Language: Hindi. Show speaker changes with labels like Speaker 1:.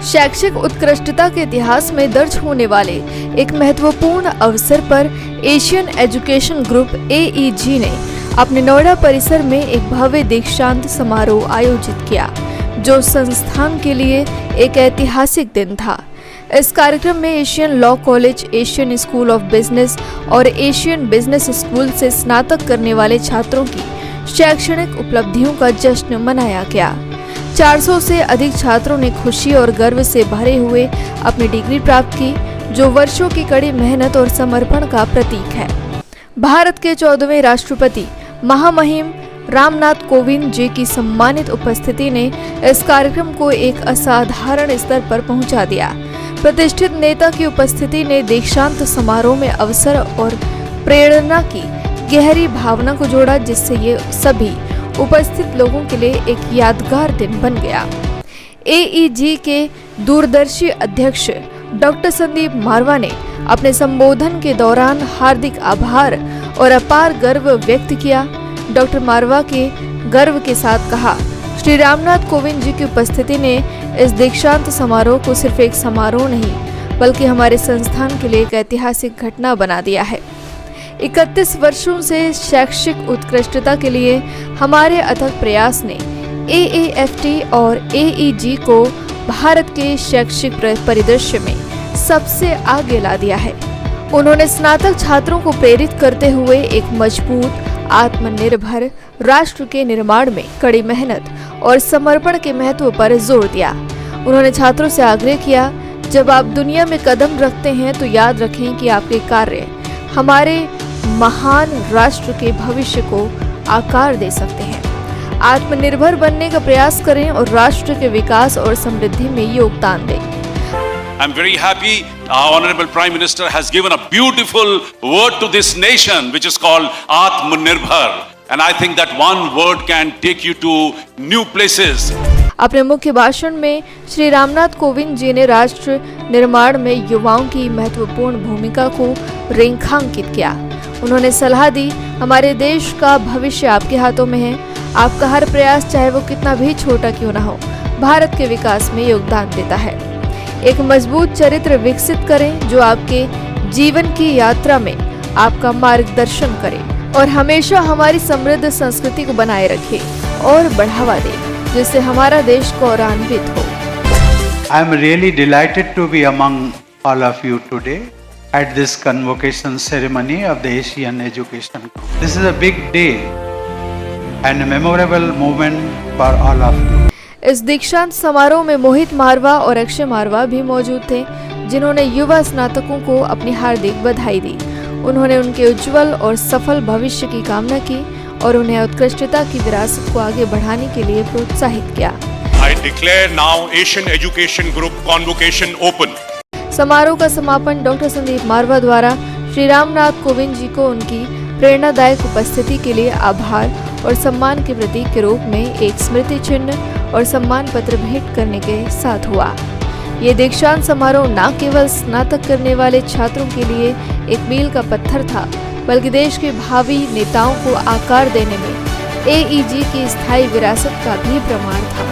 Speaker 1: शैक्षिक उत्कृष्टता के इतिहास में दर्ज होने वाले एक महत्वपूर्ण अवसर पर एशियन एजुकेशन ग्रुप AEG ने अपने नोएडा परिसर में एक भव्य दीक्षांत समारोह आयोजित किया, जो संस्थान के लिए एक ऐतिहासिक दिन था। इस कार्यक्रम में Asian law college, Asian school of business और एशियन बिजनेस स्कूल से स्नातक करने वाले छात्रों की शैक्षणिक उपलब्धियों का जश्न मनाया गया। 400 से अधिक छात्रों ने खुशी और गर्व से भरे हुए अपनी डिग्री प्राप्त की, जो वर्षों की कड़ी मेहनत और समर्पण का प्रतीक है। भारत के 14वें राष्ट्रपति महामहिम रामनाथ कोविंद जी की सम्मानित उपस्थिति ने इस कार्यक्रम को एक असाधारण स्तर पर पहुंचा दिया। प्रतिष्ठित नेता की उपस्थिति ने दीक्षांत समारोह में अवसर और प्रेरणा की गहरी भावना को जोड़ा, जिससे ये सभी उपस्थित लोगों के लिए एक यादगार दिन बन गया। AEG के दूरदर्शी अध्यक्ष डॉक्टर संदीप मारवा ने अपने संबोधन के दौरान हार्दिक आभार और अपार गर्व व्यक्त किया। डॉक्टर मारवा के गर्व के साथ कहा, श्री रामनाथ कोविंद जी की उपस्थिति ने इस दीक्षांत समारोह को सिर्फ एक समारोह नहीं, बल्कि हमारे संस्थान के लिए एक ऐतिहासिक घटना बना दिया है। 31 वर्षों से शैक्षिक उत्कृष्टता के लिए हमारे अथक प्रयास ने AAFT और AEG को भारत के शैक्षिक परिदृश्य में सबसे आगे ला दिया है। उन्होंने स्नातक छात्रों को प्रेरित करते हुए एक मजबूत, आत्मनिर्भर राष्ट्र के निर्माण में कड़ी मेहनत और समर्पण के महत्व पर जोर दिया। उन्होंने छात्रों से आग्रह किया, जब आप दुनिया में कदम रखते हैं तो याद रखें कि आपके कार्य हमारे महान राष्ट्र के भविष्य को आकार दे सकते हैं। आत्मनिर्भर बनने का प्रयास करें और राष्ट्र के विकास और समृद्धि में योगदान दें।
Speaker 2: I'm very happy our Honorable Prime Minister has given a beautiful word to this nation which is called Atmanirbhar, and I think that one word can take you to new places.
Speaker 1: अपने मुख्य भाषण में श्री रामनाथ कोविंद जी ने राष्ट्र निर्माण में युवाओं की महत्वपूर्ण भूमिका को रेखांकित किया। उन्होंने सलाह दी, हमारे देश का भविष्य आपके हाथों में है। आपका हर प्रयास, चाहे वो कितना भी छोटा क्यों ना हो, भारत के विकास में योगदान देता है। एक मजबूत चरित्र विकसित करें जो आपके जीवन की यात्रा में आपका मार्गदर्शन करे और हमेशा हमारी समृद्ध संस्कृति को बनाए रखे और बढ़ावा दे, जिससे हमारा देश गौरवान्वित हो।
Speaker 3: I am really delighted to be among all of you today at this convocation ceremony of the Asian Education Group. This is a big day and a memorable moment for all of you.
Speaker 1: इस दीक्षांत समारोह में मोहित मारवा और अक्षय मारवा भी मौजूद थे, जिन्होंने युवा स्नातकों को अपनी हार्दिक बधाई दी। उन्होंने उनके उज्जवल और सफल भविष्य की कामना की और उन्हें उत्कृष्टता की विरासत को आगे बढ़ाने के लिए प्रोत्साहित किया।
Speaker 4: I declare now Asian Education Group convocation open.
Speaker 1: समारोह का समापन डॉक्टर संदीप मारवा द्वारा श्री रामनाथ कोविंद जी को उनकी प्रेरणादायक उपस्थिति के लिए आभार और सम्मान के प्रतीक के रूप में एक स्मृति चिन्ह और सम्मान पत्र भेंट करने के साथ हुआ। ये दीक्षांत समारोह न केवल स्नातक करने वाले छात्रों के लिए एक मील का पत्थर था, बल्कि देश के भावी नेताओं को आकार देने में AEG की स्थायी विरासत का भी प्रमाण था।